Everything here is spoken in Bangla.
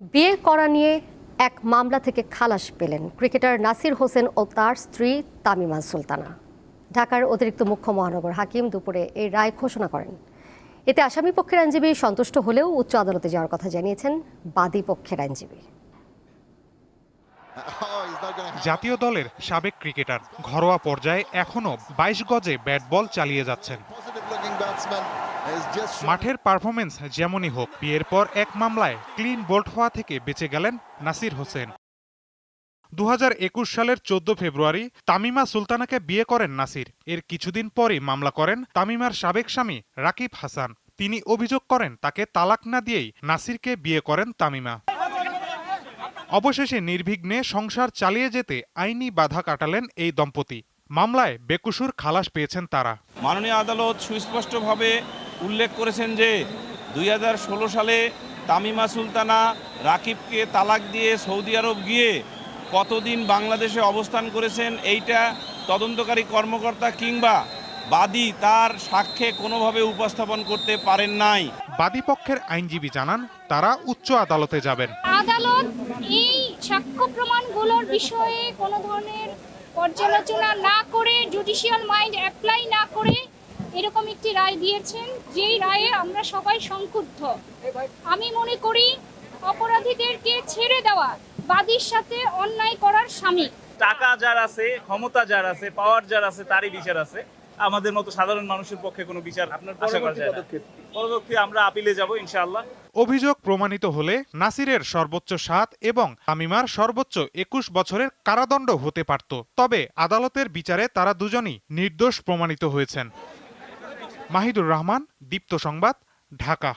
বিয়ে করা নিয়ে এক মামলা থেকে খালাস পেলেন ক্রিকেটার নাসির হোসেন ও তার স্ত্রী তামিমা সুলতানা। ঢাকার অতিরিক্ত মুখ্য মহানগর হাকিম দুপুরে এই রায় ঘোষণা করেন। এতে আসামি পক্ষের আইনজীবী সন্তুষ্ট হলেও উচ্চ আদালতে যাওয়ার কথা জানিয়েছেন বাদী পক্ষের আইনজীবী। জাতীয় দলের সাবেক ক্রিকেটার ঘরোয়া পর্যায়ে এখনো 22 গজে ব্যাট বল চালিয়ে যাচ্ছেন। মাঠের পারফরমেন্স যেমনই হোক, বিয়ের পর এক মামলায় ক্লিন বোল্ড হওয়া থেকে বেঁচে গেলেন নাসির হোসেন। 2021 সালের 14 ফেব্রুয়ারি তামিমা সুলতানাকে বিয়ে করেন নাসির। এর কিছুদিন পরই মামলা করেন তামিমার সাবেক স্বামী রাকিব হাসান। তিনি অভিযোগ করেন তাকে তালাক না দিয়েই নাসিরকে বিয়ে করেন তামিমা। অবশেষে নির্বিঘ্নে সংসার চালিয়ে যেতে আইনি বাধা কাটালেন এই দম্পতি। মামলায় বেকসুর খালাস পেয়েছেন তারা। মাননীয় আদালত সুস্পষ্টভাবে উল্লেখ করেছেন যে 2016 সালে তামিমা সুলতানা রাকিবকে তালাক দিয়ে সৌদি আরব গিয়ে কতদিন বাংলাদেশে অবস্থান করেছেন এইটা তদন্তকারী কর্মকর্তা কিংবা বাদী তার সাক্ষ্যে কোনোভাবে উপস্থাপন করতে পারেন নাই। বাদী পক্ষের আইনজীবী জানান তারা উচ্চ আদালতে যাবেন। আদালত এই সাক্ষ্য প্রমাণগুলোর বিষয়ে কোনো ধরনের পর্যালোচনা না করে, জুডিশিয়াল মাইন্ড অ্যাপ্লাই না করে এরকম একটি রায় দিয়েছেন, যেই রায়ে আমরা সবাই সংক্ষুব্ধ। আমি মনে করি অপরাধীদেরকে ছেড়ে দেওয়া বাদীর সাথে অন্যায় করার শামিল। টাকা যার আছে, ক্ষমতা যার আছে, পাওয়ার যার আছে, তারই বিচার আছে। আমাদের মতো সাধারণ মানুষের পক্ষে কোনো বিচার আশা করা যায় না। পরবর্তী আমরা আপিলে যাব ইনশাআল্লাহ। অভিযোগ প্রমাণিত হলে নাসিরের সর্বোচ্চ 7 এবং তামিমার সর্বোচ্চ 21 বছরের কারাদণ্ড হতে পারত। তবে আদালতের বিচারে তারা দুজনই নির্দোষ প্রমাণিত হয়েছেন। মাহিদুর রহমান, দীপ্ত সংবাদ, ঢাকা।